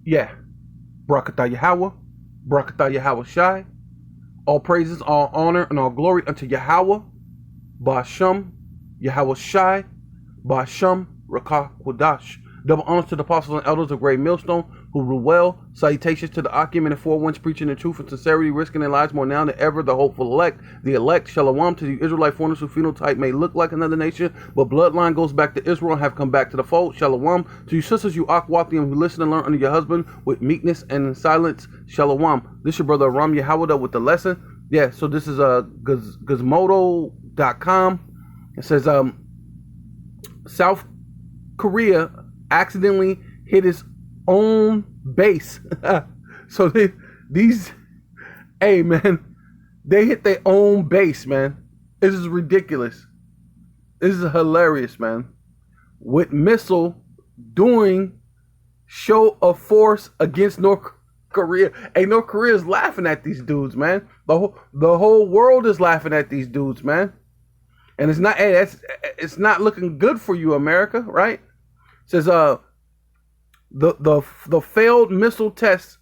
Yeah. Barakatah Yahweh. Barakatah Yahweh Shai. All praises, all honor, and all glory unto Yahweh. Ba'ashem. Yahweh Shai. Ba'ashem. Rakah Qudash. Double honors to the apostles and elders of Great Millstone who rule well. Salutations to the Akim and the four winds preaching the truth and sincerity, risking their lives more now than ever. The hopeful elect, the elect. Shalom to the Israelite foreigners whose phenotype may look like another nation, but bloodline goes back to Israel and have come back to the fold. Shalom to you sisters, you Akwathium who listen and learn under your husband with meekness and in silence. Shalom. This your brother Ram Yahawada with the lesson. Yeah, so this is Gizmodo.com. It says South Korea accidentally hit his own base. So these, hey man, they hit their own base, man. This is ridiculous. This is hilarious, man. With missile doing show of force against North Korea. Hey, North Korea is laughing at these dudes, man. The whole world is laughing at these dudes, man. And it's not, hey, it's not looking good for you, America, right? It says the failed missile test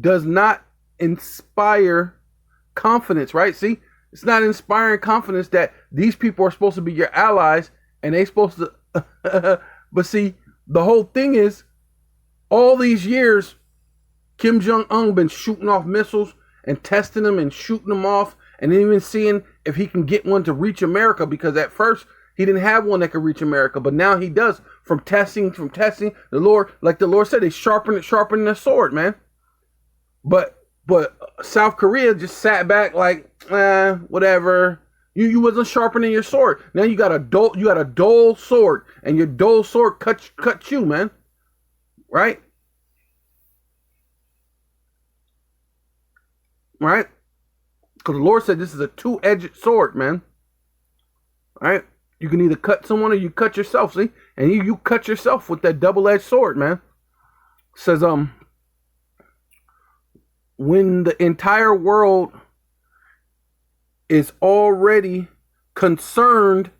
does not inspire confidence, right? See, it's not inspiring confidence that these people are supposed to be your allies and they supposed to but see, the whole thing is all these years Kim Jong-un been shooting off missiles and testing them and shooting them off and even seeing if he can get one to reach America, because at first he didn't have one that could reach America, but now he does. From testing, the Lord, like the Lord said, they sharpening the sword, man. But South Korea just sat back like, whatever. You wasn't sharpening your sword. Now you got a dull sword, and your dull sword cut you, man. Right? Right? Because the Lord said this is a two-edged sword, man. Right? You can either cut someone or you cut yourself, see? And you cut yourself with that double-edged sword, man. It says, when the entire world is already concerned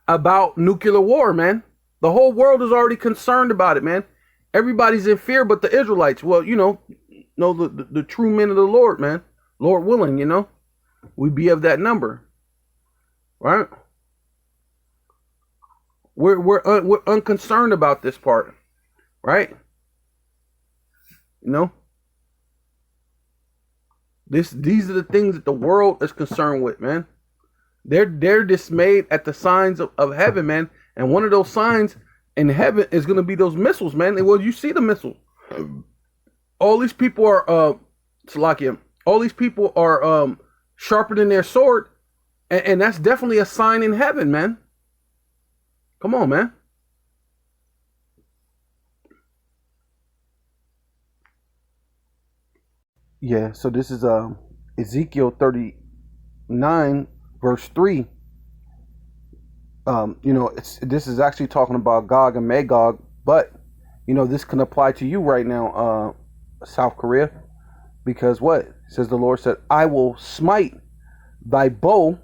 about nuclear war, man. The whole world is already concerned about it, man. Everybody's in fear but the Israelites. Well, the true men of the Lord, man. Lord willing, we be of that number. Right? We're unconcerned about this part, right? These are the things that the world is concerned with, man. They're dismayed at the signs of heaven, man. And one of those signs in heaven is going to be those missiles, man. And well, you see the missiles. All these people are Salakia. All these people are sharpening their sword, and that's definitely a sign in heaven, man. Come on, man. Yeah, so this is Ezekiel 39, verse 3. This is actually talking about Gog and Magog, but this can apply to you right now, South Korea, because what? It says the Lord said, I will smite thy bow,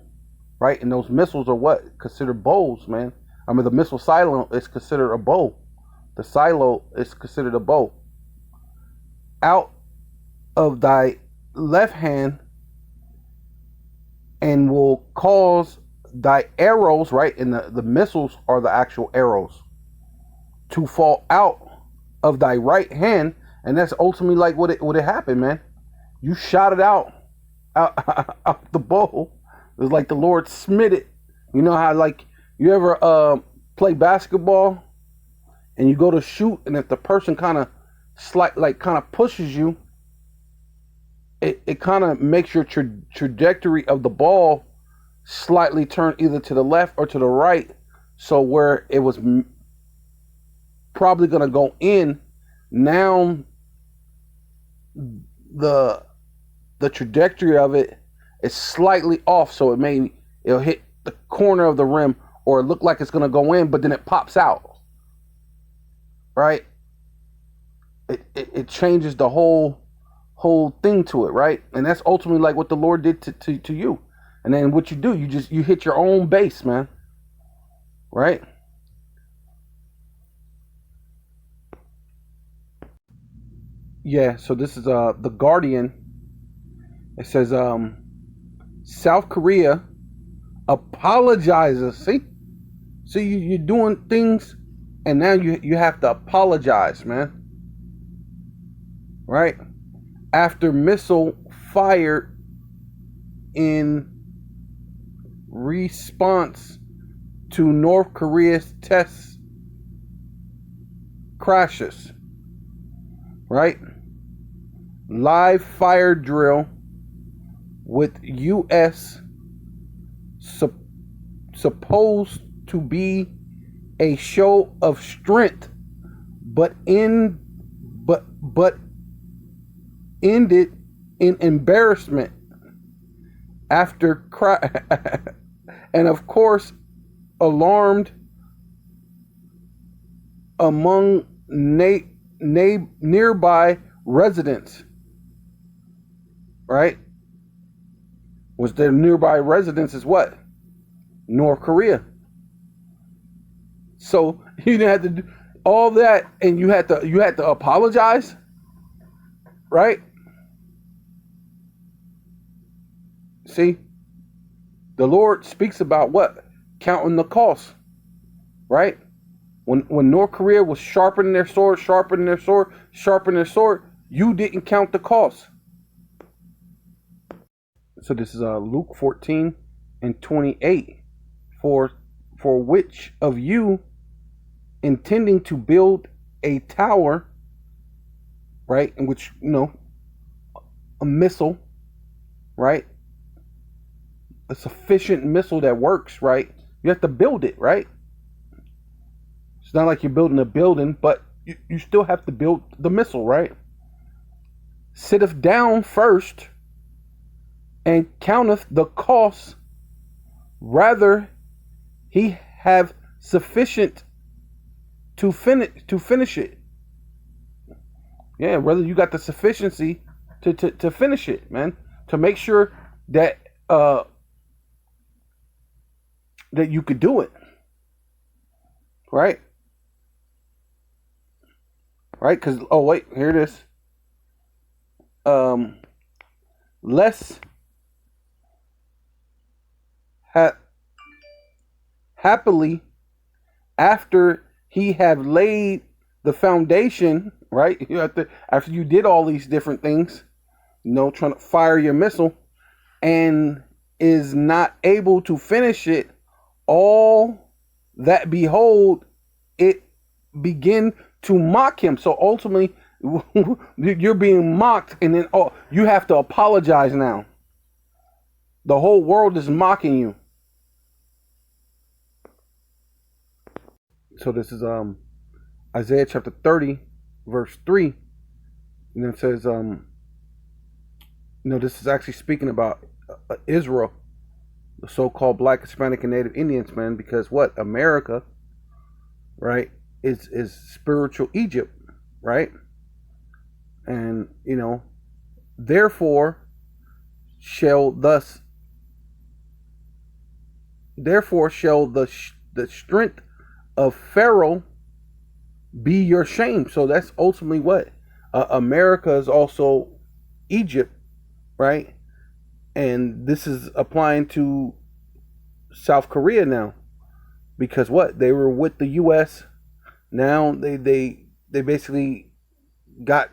right? And those missiles are what? Considered bows, man. I mean, the missile silo is considered a bow. The silo is considered a bow. Out of thy left hand, and will cause thy arrows, right? And the missiles are the actual arrows, to fall out of thy right hand. And that's ultimately like what it happened, man. You shot it out the bow. It was like the Lord smit it. You know how, like, you ever play basketball and you go to shoot, and if the person kind of pushes you, it kind of makes your trajectory of the ball slightly turn either to the left or to the right, so where it was probably going to go in, now the trajectory of it is slightly off, so it'll hit the corner of the rim, or it look like it's going to go in, but then it pops out, right? It changes the whole thing to it, right? And that's ultimately like what the Lord did to you. And then what you do, you hit your own base, man, right? Yeah, so this is the Guardian. It says South Korea apologizes. See, you're doing things, and now you have to apologize, man. Right? After missile fired in response to North Korea's test crashes. Right? Live fire drill with U.S. supposed to be a show of strength, but ended in embarrassment after and of course alarmed among nearby residents. Right? Was their nearby residents is what? North Korea. So you didn't have to do all that, and you had to apologize, right? See, the Lord speaks about what? Counting the cost, right? When North Korea was sharpening their sword, you didn't count the cost. So this is Luke 14:28. For which of you, intending to build a tower, right, in which, a missile, right, a sufficient missile that works, right, you have to build it, right? It's not like you're building a building, but you still have to build the missile, right? Sitteth down first and counteth the cost, rather he have sufficient to finish it. Yeah, whether you got the sufficiency to finish it, man, to make sure that that you could do it, right? Right? Because wait, here it is. Less happily after he have laid the foundation, right? You have to, after you did all these different things, trying to fire your missile, and is not able to finish it, all that behold, it begin to mock him. So ultimately, you're being mocked, and then you have to apologize now. The whole world is mocking you. So this is Isaiah chapter 30, verse 3. And it says, this is actually speaking about Israel, the so-called Black, Hispanic, and Native Indians, man, because what? America, right, is spiritual Egypt, right? And, therefore shall the strength of Pharaoh be your shame. So that's ultimately what? America is also Egypt, right? And this is applying to South Korea now, because what? They were with the U.S. Now they basically got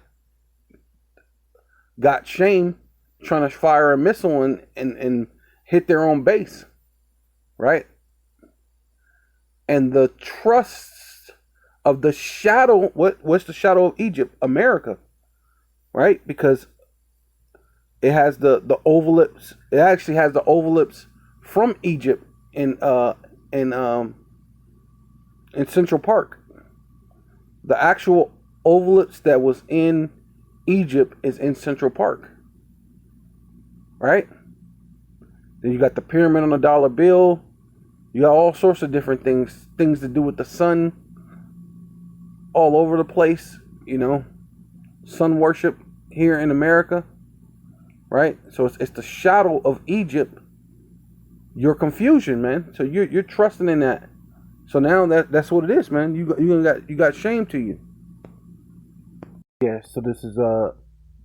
shame trying to fire a missile and hit their own base, right? And the trust of the shadow, what's the shadow of Egypt? America, right? Because it has the ovalips. It actually has the ovalips from Egypt in Central Park. The actual ovalips that was in Egypt is in Central Park, right? Then you got the pyramid on the dollar bill. You got all sorts of different things to do with the sun, all over the place. Sun worship here in America, right? So it's the shadow of Egypt. Your confusion, man. So you're trusting in that. So now that's what it is, man. You got shame to you. Yeah, so this is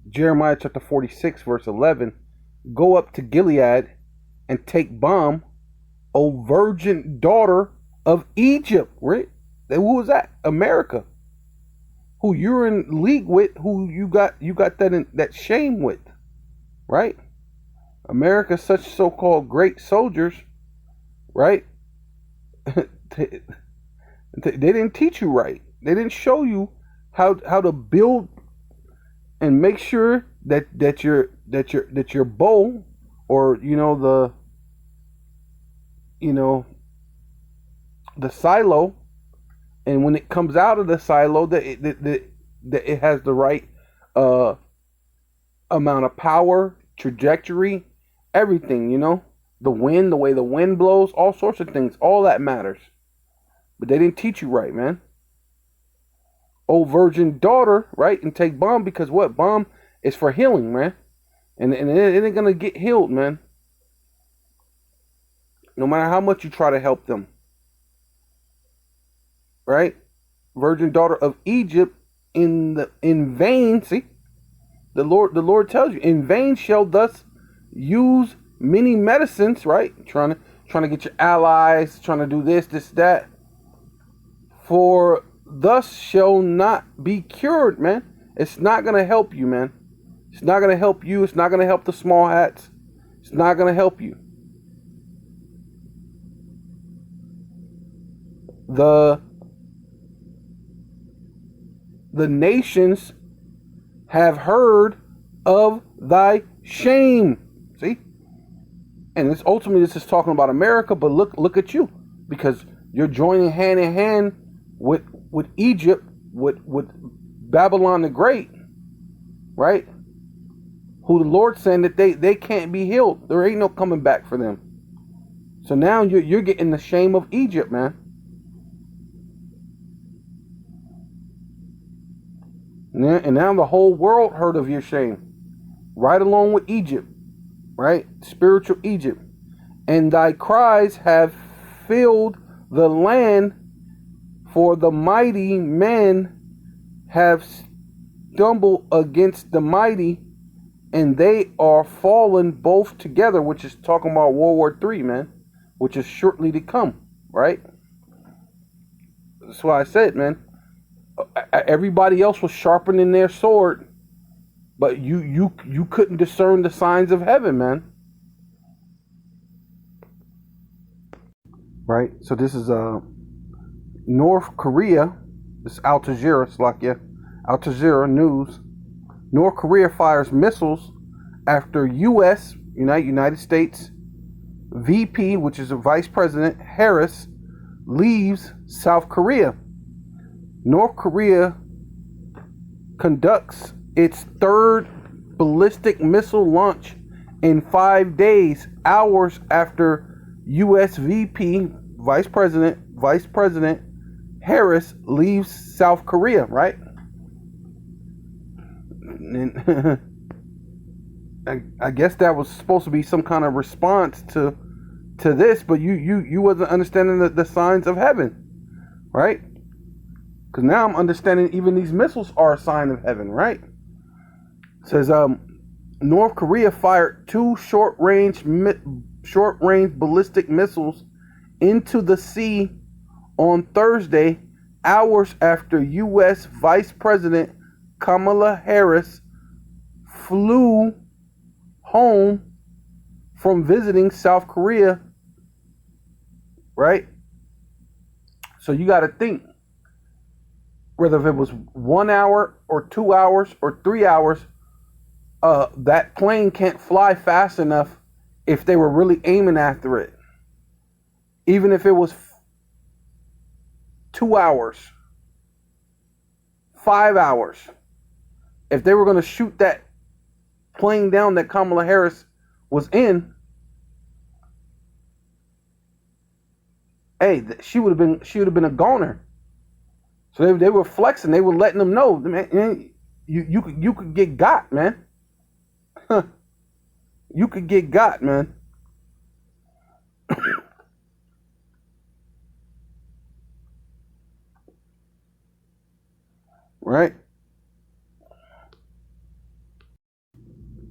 Jeremiah chapter 46, verse 11. Go up to Gilead and take balm, O virgin daughter of Egypt. Right? Who was that? America. Who you're in league with, who you got that shame with, right? America, such so-called great soldiers, right? they, they didn't teach you right. They didn't show you how to build and make sure that your bow, or you know the silo, and when it comes out of the silo, that it has the right uh amount of power, trajectory, everything. The wind, the way the wind blows, all sorts of things, all that matters. But they didn't teach you right, man. Oh, virgin daughter, right? And take balm, because what? Balm is for healing, man. And it ain't gonna get healed, man. No matter how much you try to help them, right? Virgin daughter of Egypt, in vain. See, the Lord tells you, in vain shall thus use many medicines, right? Trying to get your allies, trying to do this, that. For thus shall not be cured, man. It's not gonna help you, man. It's not gonna help you. It's not gonna help the small hats. It's not gonna help you. The nations have heard of thy shame. See? And this is talking about America, but look at you, because you're joining hand in hand with Egypt, with Babylon the Great, right? Who the Lord saying that they can't be healed. There ain't no coming back for them. So now you're getting the shame of Egypt, man. And now the whole world heard of your shame, right along with Egypt, right? Spiritual Egypt. And thy cries have filled the land, for the mighty men have stumbled against the mighty, and they are fallen both together, which is talking about World War III, man, which is shortly to come, right? That's why I said, man, everybody else was sharpening their sword, but you couldn't discern the signs of heaven, man. Right? So this is North Korea. This is Al Jazeera, Slovakia. Al Jazeera News. North Korea fires missiles after U.S. United States VP, which is a Vice President Harris, leaves South Korea. North Korea conducts its third ballistic missile launch in 5 days, hours after U.S. VP, Vice President Harris leaves South Korea, right? And I guess that was supposed to be some kind of response to this, but you wasn't understanding the signs of heaven, right? Because now I'm understanding even these missiles are a sign of heaven, right? It says North Korea fired 2 short-range ballistic missiles into the sea on Thursday, hours after U.S. Vice President Kamala Harris flew home from visiting South Korea, right? So you got to think, whether if it was 1 hour or 2 hours or 3 hours, that plane can't fly fast enough if they were really aiming after it. Even if it was 2 hours, 5 hours, if they were going to shoot that plane down that Kamala Harris was in, hey, she would have been a goner. So they were flexing. They were letting them know, man, you could get got, man. You could get got, man. Right?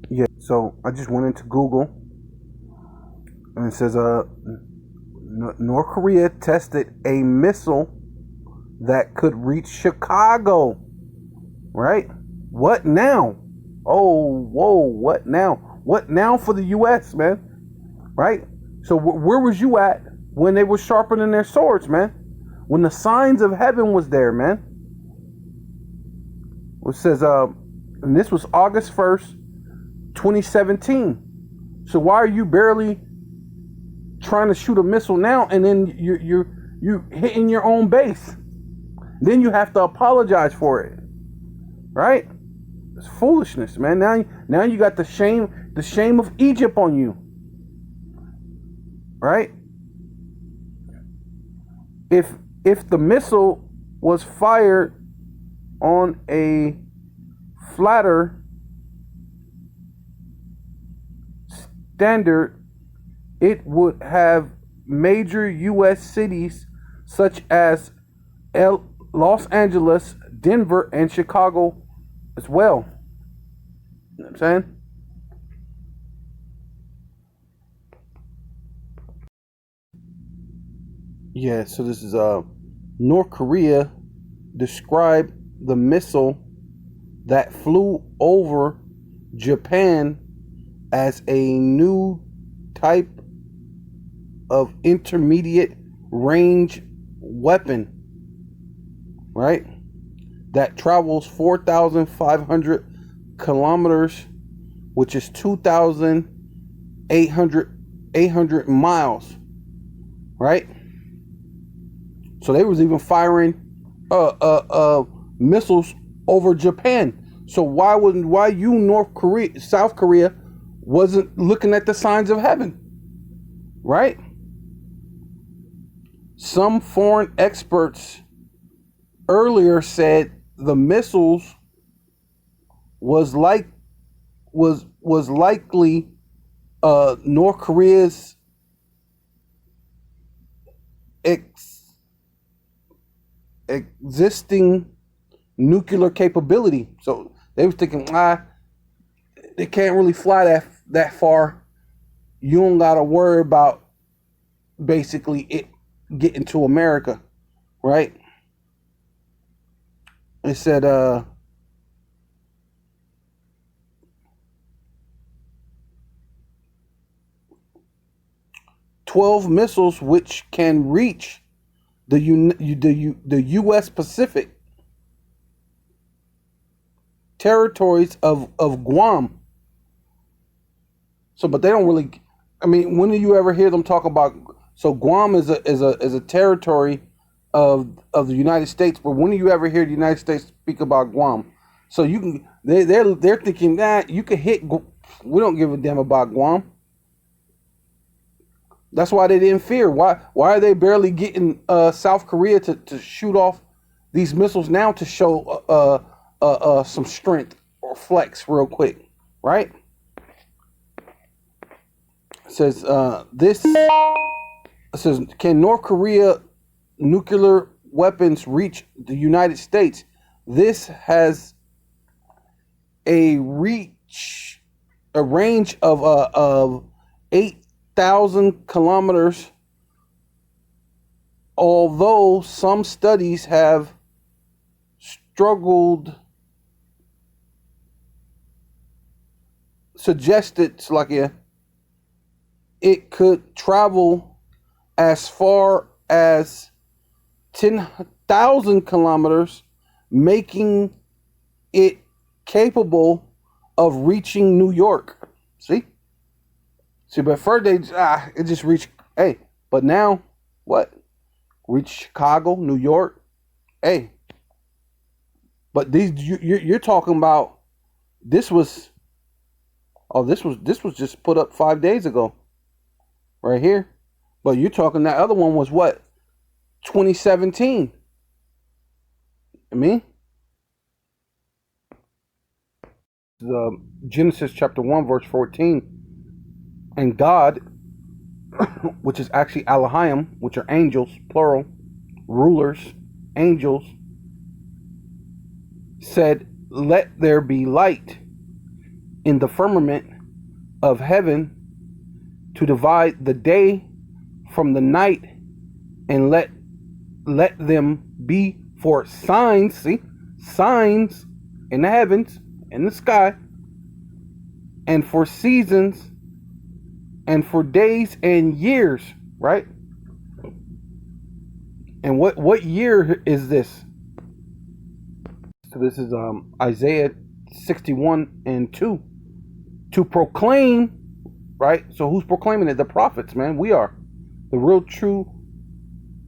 Yeah. So I just went into Google, and it says North Korea tested a missile that could reach Chicago. Right? What now? Oh, whoa! What now? What now for the U.S., man? Right? So where was you at when they were sharpening their swords, man? When the signs of heaven was there, man. It says, and this was August 1st, 2017. So why are you barely trying to shoot a missile now, and then you hitting your own base? Then you have to apologize for it, right? It's foolishness, man. Now you got the shame of Egypt on you, right? If the missile was fired on a flatter standard, it would have major U.S. cities such as Los Angeles, Denver, and Chicago as well. You know what I'm saying? Yeah, so this is North Korea described the missile that flew over Japan as a new type of intermediate range weapon, right? That travels 4,500 kilometers, which is 2,800 miles, right? So they was even firing missiles over Japan. So why South Korea wasn't looking at the signs of heaven, right? Some foreign experts earlier said the missiles was likely North Korea's existing nuclear capability. So they was thinking, they can't really fly that far. You don't gotta worry about basically it getting to America, right? It said 12 missiles which can reach the U.S. Pacific territories of Guam. So, but they don't really. I mean, when do you ever hear them talk about? So Guam is a territory of the United States, but when do you ever hear the United States speak about Guam? So you can they're thinking that you could hit. We don't give a damn about Guam. That's why they didn't fear. Why are they barely getting South Korea to shoot off these missiles now to show some strength or flex real quick, right? It says can North Korea nuclear weapons reach the United States? This has a range of 8,000 kilometers, although some studies have suggested it could travel as far as 10,000 kilometers, making it capable of reaching New York. See, but first it just reached. Hey, but now what? Reach Chicago, New York. Hey, but these you're talking about. This was just put up 5 days ago, right here. But you're talking that other one was what? 2017. I mean, Genesis chapter 1 verse 14. And God, which is actually Elohim, which are angels, plural, rulers, angels, said, "Let there be light." in the firmament of heaven to divide the day from the night, and let them be for signs, see, signs in the heavens, in the sky, and for seasons, and for days and years, right? And what year is this? So this is Isaiah 61 and 2. To proclaim, right? So who's proclaiming it? The prophets, man. We are the real true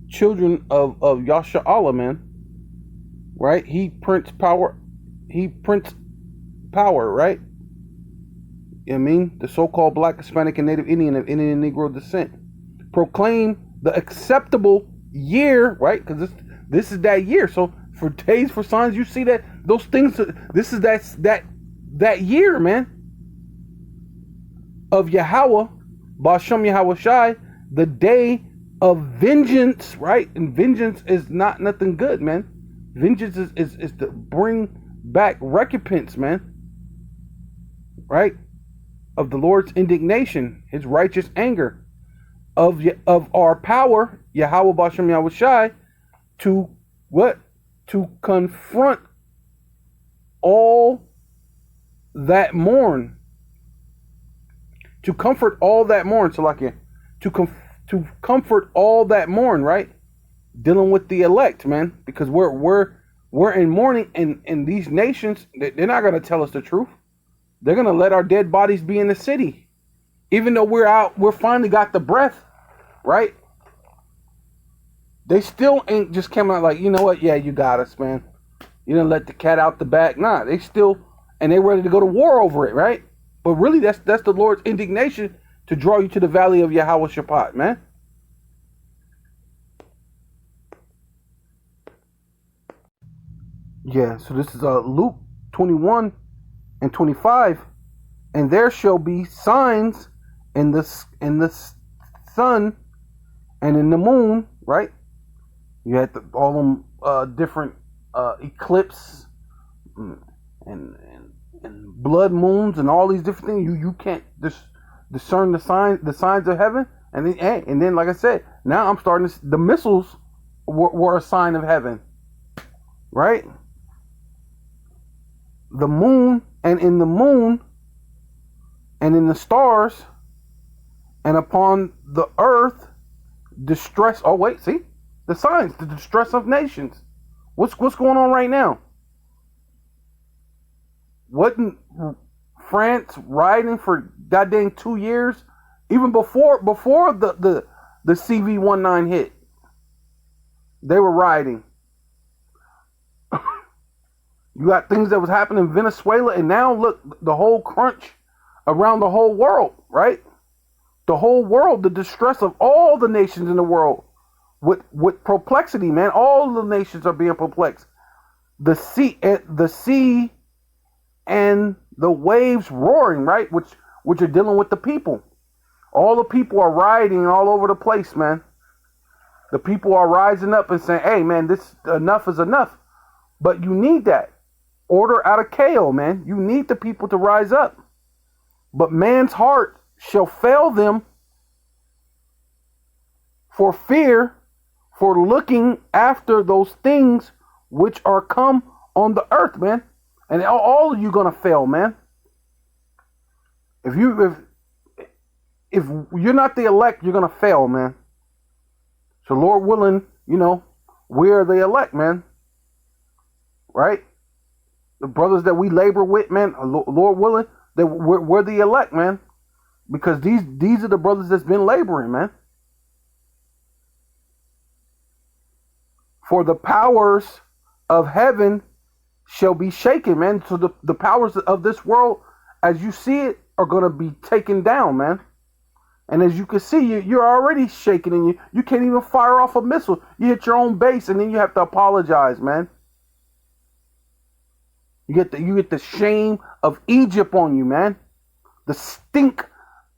children of Yasha'Allah, man. Right? He prints power. He prints power, right? You know what I mean? The so-called Black, Hispanic, and Native Indian of Indian and Negro descent. Proclaim the acceptable year, right? Because this is that year. So for days, for signs, you see that those things. This is that year, man. Of Yahweh, Ba'ashem Yahweh Shai, the day of vengeance, right? And vengeance is not nothing good, man. Vengeance is to bring back recompense, man. Right? Of the Lord's indignation, his righteous anger, of our power, Yahweh Ba'ashem Yahweh Shai, to what? To confront all that mourn. To comfort all that mourn, Salakia. To comfort all that mourn, right? Dealing with the elect, man, because we're in mourning, and these nations, they're not gonna tell us the truth. They're gonna let our dead bodies be in the city, even though we're finally got the breath, right? They still ain't just coming out like, you know what? Yeah, you got us, man. You didn't let the cat out the bag. Nah, they still, and they ready to go to war over it, right? But really, that's the Lord's indignation to draw you to the valley of Yahweh Shaphat, man. Yeah, so this is Luke 21 and 25. And there shall be signs in the sun and in the moon, right? You had all them different eclipse and blood moons and all these different things. You can't discern the signs of heaven. And then like I said, now I'm starting to, the missiles were a sign of heaven, right? The moon, and in the moon and in the stars and upon the earth distress. Oh wait, see the signs, the distress of nations. What's going on right now? Wasn't France rioting for goddamn 2 years, even before the CV-19 hit? They were rioting. You got things that was happening in Venezuela, and now look, the whole crunch around the whole world, right? The whole world, the distress of all the nations in the world, with perplexity, man. All the nations are being perplexed. The sea and the waves roaring, right? Which are dealing with the people. All the people are rioting all over the place, man. The people are rising up and saying, hey, man, this enough is enough. But you need that. Order out of chaos, man. You need the people to rise up. But man's heart shall fail them for fear, for looking after those things which are come on the earth, man. And all of you gonna fail, man. If you're not the elect, you're gonna fail, man. So Lord willing, we're the elect, man. Right? The brothers that we labor with, man, Lord willing, that we're the elect, man. Because these are the brothers that's been laboring, man. For the powers of heaven shall be shaken, man. So the powers of this world, as you see it, are going to be taken down, man. And as you can see, you're already shaking, and you can't even fire off a missile. You hit your own base, and then you have to apologize, man. You get the shame of Egypt on you, man. The stink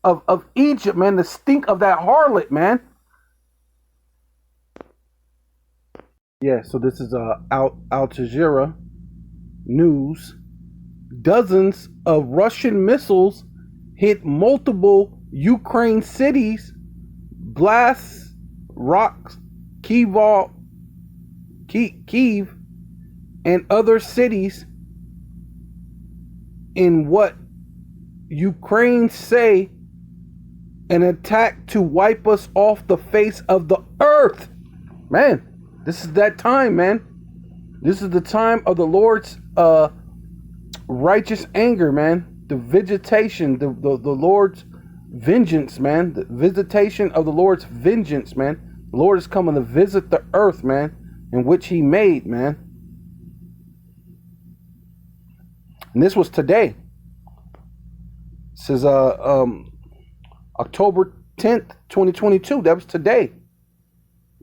of Egypt, man. The stink of that harlot, man. Yeah, so this is Al Jazeera News, dozens of Russian missiles hit multiple Ukraine cities, blasts rocks Kiev, and other cities in what Ukraine say an attack to wipe us off the face of the earth. Man, this is that time, man. This is the time of the Lord's righteous anger, man. The visitation, the Lord's vengeance, man. The visitation of the Lord's vengeance, man. The Lord is coming to visit the earth, man, in which he made, man. And this was today. It says October 10th, 2022. That was today,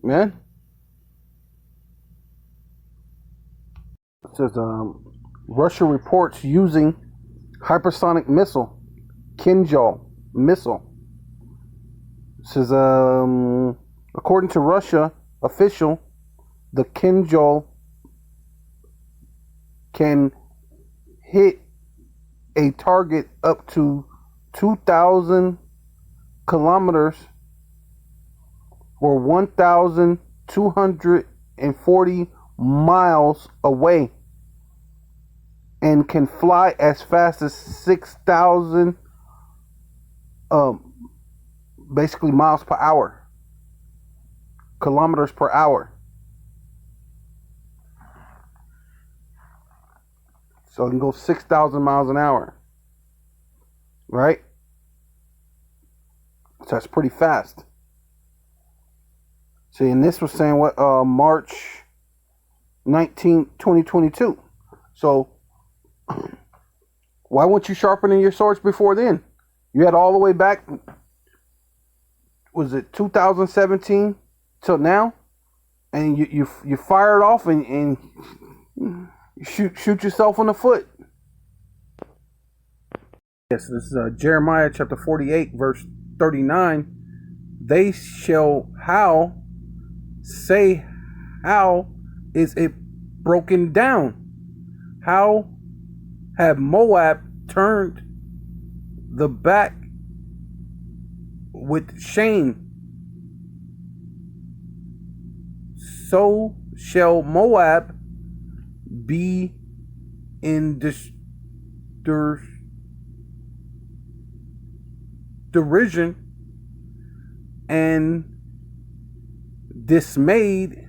man. It says Russia reports using hypersonic missile, Kinzhal missile. It says according to Russia official, the Kinzhal can hit a target up to 2,000 kilometers or 1,240 miles away, and can fly as fast as 6,000 basically miles per hour, kilometers per hour. So it can go 6,000 miles an hour, right? So that's pretty fast. See, and this was saying what, March 19th, 2022. So why weren't you sharpening your swords before then? You had all the way back, was it 2017 till now? And you fired off and shoot yourself in the foot. Yes, this is Jeremiah chapter 48, verse 39. They shall say, how is it broken down? How have Moab turned the back with shame? So shall Moab be in derision and dismaying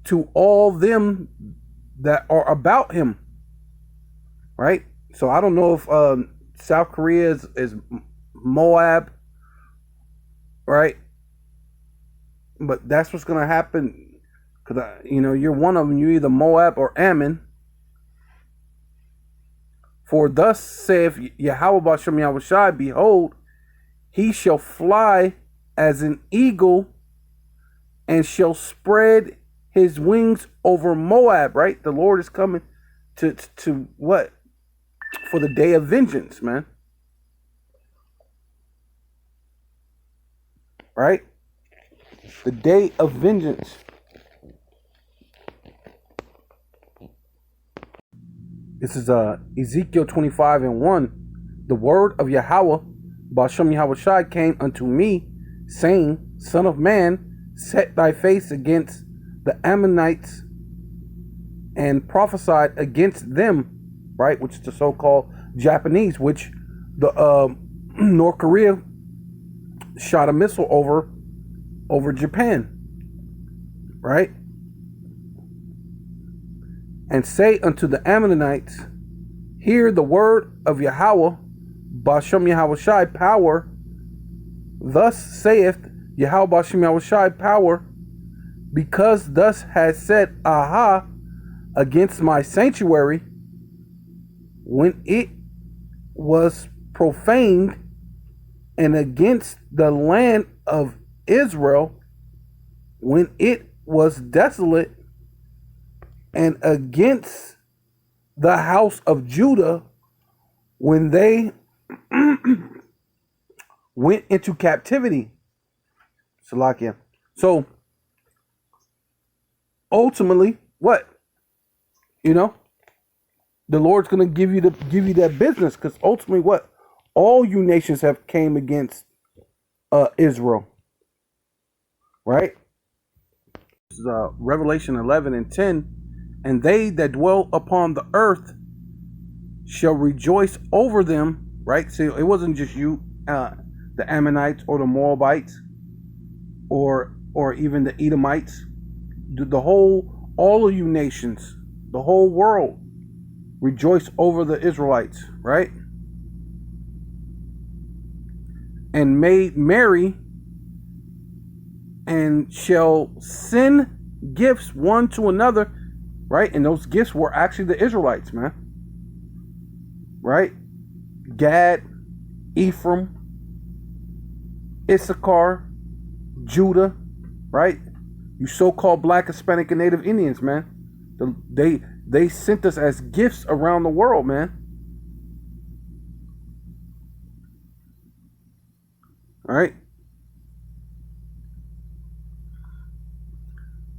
to all them that are about him. Right? So I don't know if South Korea is Moab, right? But that's what's going to happen, because you're one of them. You're either Moab or Ammon. For thus saith Yahweh B'Shem Yahushai, behold, he shall fly as an eagle and shall spread his wings over Moab, right? The Lord is coming to what? For the day of vengeance, man. Right? The day of vengeance. This is Ezekiel 25:1. The word of Yahweh B'Shem Yahushai came unto me, saying, Son of man, set thy face against the Ammonites and prophesied against them, right? Which is the so-called Japanese, which the North Korea shot a missile over Japan, right? And say unto the Ammonites, hear the word of Yahweh B'Shem Yahushai power. Thus saith Yahweh B'Shem Yahushai power, because thus has said Aha against my sanctuary, when it was profaned, and against the land of Israel, when it was desolate, and against the house of Judah, when they went into captivity. Salakia. So ultimately, what? You know, the Lord's going to give you that business, because ultimately, what all you nations have came against Israel, right? This is, Revelation 11:10, and they that dwell upon the earth shall rejoice over them. Right? So it wasn't just you, the Ammonites or the Moabites, or even the Edomites. All of you nations, the whole world, rejoice over the Israelites, right? And made merry, and shall send gifts one to another, right? And those gifts were actually the Israelites, man. Right? Gad, Ephraim, Issachar, Judah, right? You so-called Black, Hispanic, and Native Indians, man. They sent us as gifts around the world, man. All right?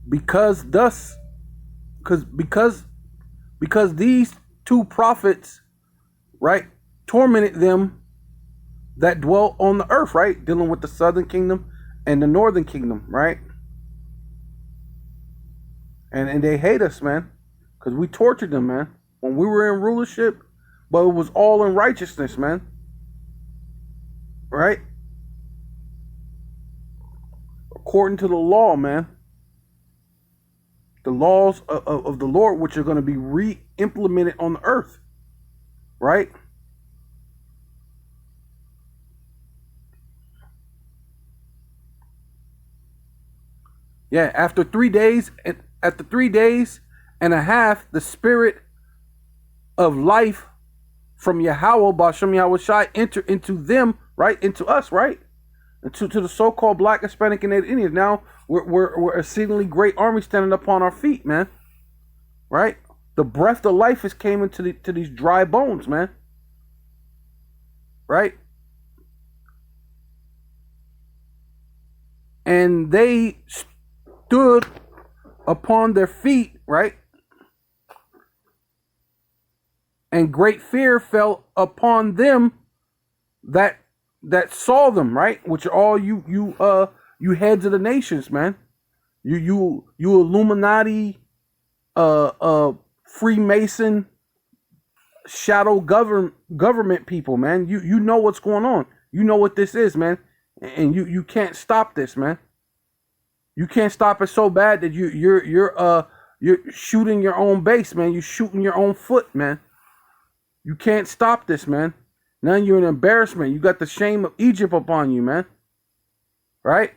Because these two prophets, right, tormented them that dwell on the earth, right? Dealing with the southern kingdom and the northern kingdom, right? And they hate us, man, because we tortured them, man, when we were in rulership, but it was all in righteousness, man. Right? According to the law, man. The laws of the Lord, which are going to be re-implemented on the earth. Right? Yeah, after 3 days and a half, the spirit of life from Yahweh, Bashem Yahushai, enter into them, right? Into us, right? To the so-called Black, Hispanic, and Native Indians. Now we're exceedingly great army standing upon our feet, man. Right? The breath of life has came into these dry bones, man. Right? And they stood upon their feet, right? And great fear fell upon them that saw them, right? Which are all you heads of the nations, man. You Illuminati, Freemason, shadow government people, man. You know what's going on. You know what this is, man. And you can't stop this, man. You can't stop it so bad that you're shooting your own base, man. You're shooting your own foot, man. You can't stop this, man. Now you're an embarrassment. You got the shame of Egypt upon you, man. Right?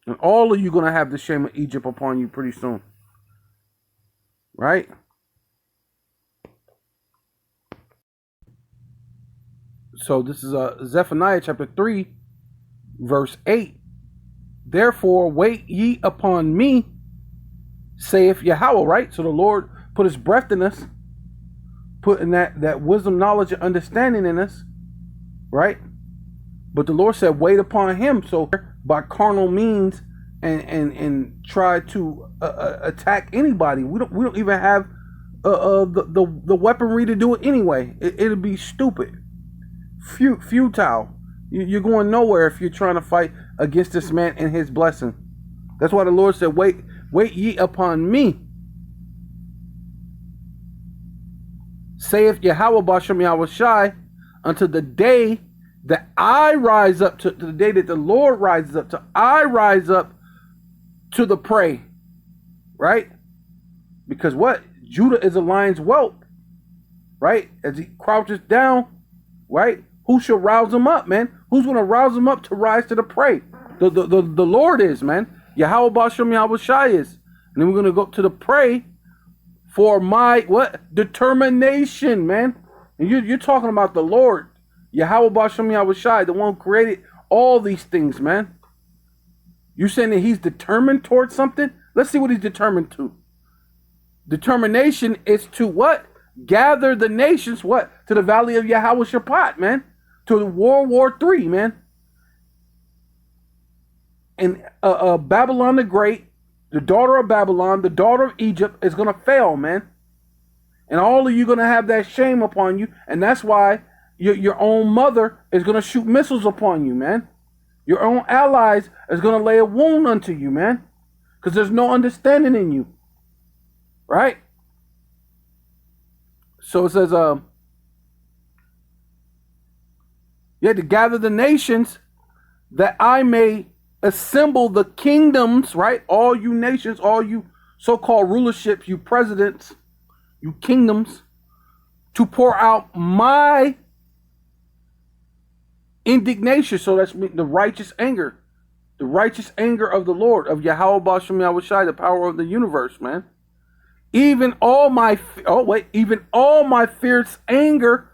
And all of you gonna have the shame of Egypt upon you pretty soon. Right? So this is Zephaniah chapter 3, verse 8. Therefore wait ye upon me, saith Yahweh, right? So the Lord put his breath in us, putting that wisdom, knowledge, and understanding in us, right? But the Lord said, wait upon him. So by carnal means and try to attack anybody. We don't even have the weaponry to do it anyway. It'll be stupid, futile. You're going nowhere if you're trying to fight against this man and his blessing. That's why the Lord said, wait ye upon me, saith Yahweh Bashem Yahushai, until the day that I rise up, to the day that the Lord rises up, to I rise up to the prey. Right? Because what? Judah is a lion's whelp. Right? As he crouches down, right? Who shall rouse him up, man? Who's going to rouse him up to rise to the prey? The Lord is, man. Yahweh Bashem Yahushai is. And then we're going to go to the prey for my, what? Determination, man. And you're talking about the Lord. Yahweh Bashem Yahushai, the one who created all these things, man. You saying that he's determined towards something? Let's see what he's determined to. Determination is to what? Gather the nations, what? To the valley of Yahweh Shaphat, man. To World War III, man. And Babylon the Great the daughter of Babylon, the daughter of Egypt is going to fail, man. And all of you going to have that shame upon you. And that's why your own mother is going to shoot missiles upon you, man. Your own allies is going to lay a wound unto you, man. Because there's no understanding in you. Right? So it says, you had to gather the nations that I may assemble the kingdoms, right? All you nations, all you so-called rulerships, you presidents, you kingdoms, to pour out my indignation. So that's the righteous anger of the Lord, of Yahweh Bashem Yahweh Shai, the power of the universe, man. Even all my fierce anger,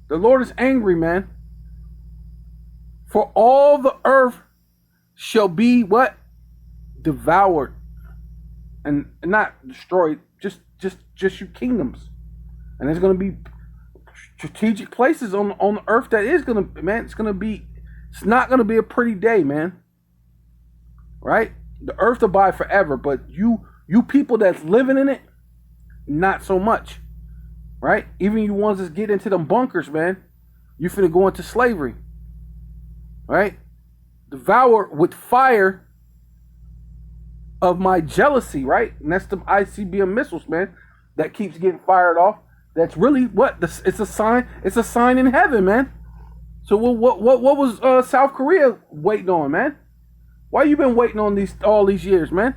the Lord is angry, man. For all the earth shall be what? Devoured. And not destroyed, just you kingdoms. And there's going to be strategic places on the earth that is going to, man, it's not going to be a pretty day, man. Right? The earth will buy forever, but you people that's living in it, not so much. Right? Even you ones that get into them bunkers, man, you finna go into slavery. Right? Devour with fire of my jealousy, right? And that's the ICBM missiles, man, that keeps getting fired off. That's really what it's a sign. It's a sign in heaven, man. So what was South Korea waiting on, man? Why you been waiting on all these years, man?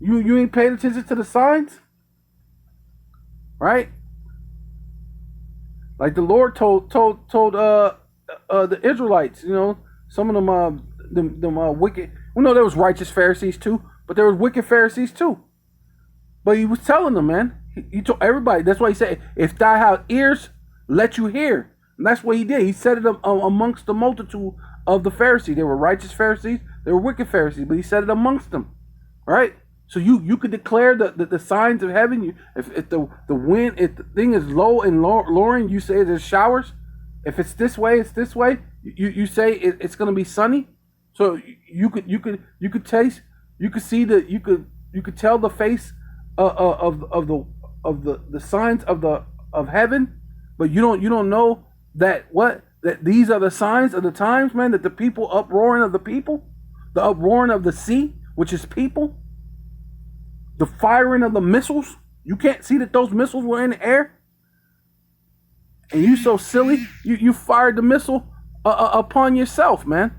You ain't paying attention to the signs, right? Like the Lord told the Israelites, you know, some of them wicked. We know there was righteous Pharisees too, but there was wicked Pharisees too. But he was telling them, man. He told everybody. That's why he said, "If thou have ears, let you hear." And that's what he did. He said it amongst the multitude of the Pharisees. There were righteous Pharisees, there were wicked Pharisees, but he said it amongst them, right? So you could declare the signs of heaven. If the wind, if the thing is low and lowering, you say there's showers. If it's this way, it's this way. You say it's going to be sunny. So you could taste, you could see you could tell the face of the signs of heaven, but you don't know that these are the signs of the times, man. That the people uproaring of the people, the uproaring of the sea, which is people, the firing of the missiles. You can't see that those missiles were in the air, and you so silly, you fired the missile upon yourself, man.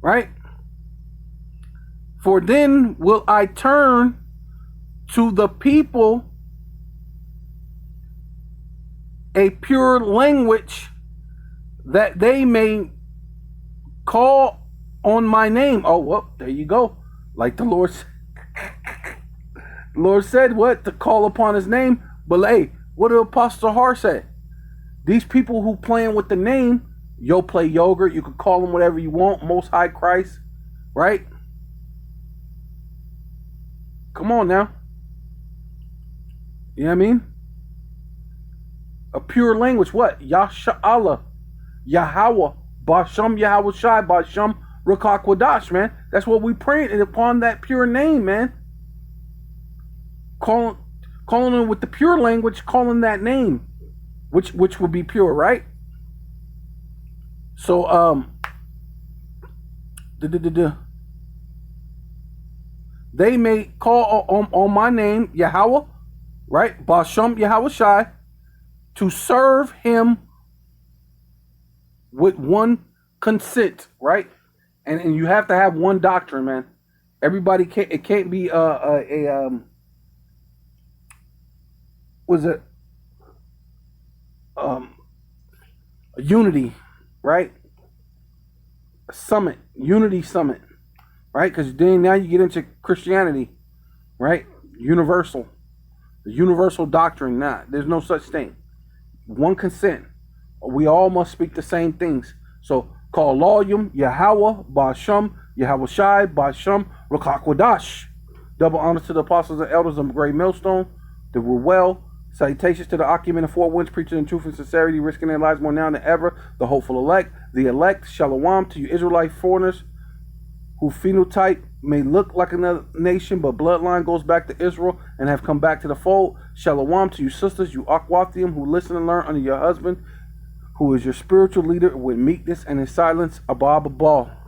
Right? For then will I turn to the people a pure language, that they may call on my name. Oh, well, there you go. Like the Lord said, what? To call upon his name. But hey, what did Apostle Har say? These people who playing with the name, yo play yogurt, you can call them whatever you want, Most High Christ, right? Come on now. You know what I mean? A pure language, what? Yasha'Allah, Yahweh, Basham Yahweh Shai, Basham Rukakwadash, man. That's what we praying upon, that pure name, man. Calling them with the pure language, calling that name, which will be pure, right? So they may call on my name, Yahweh, right? Basham Yahweh Shai, to serve him with one consent, right? And you have to have one doctrine, man. Everybody can't. It can't be was it a unity, right? A summit, unity summit, right? Because then now you get into Christianity, right? Universal, the universal doctrine. Nah, there's no such thing. One consent. We all must speak the same things. So call Loyum, Yahweh, Basham, Yahweh Shai, Basham, Rukakwadash. Double honor to the apostles and elders of Great Millstone, the Ruel, Salutations to the occupant of Four Winds, preaching in truth and sincerity, risking their lives more now than ever. The hopeful elect, the elect. Shalom to you Israelite foreigners whose phenotype may look like another nation, but bloodline goes back to Israel and have come back to the fold. Shalom to you sisters, you Akwathium, who listen and learn under your husband, who is your spiritual leader with meekness and in silence. Abba Abba.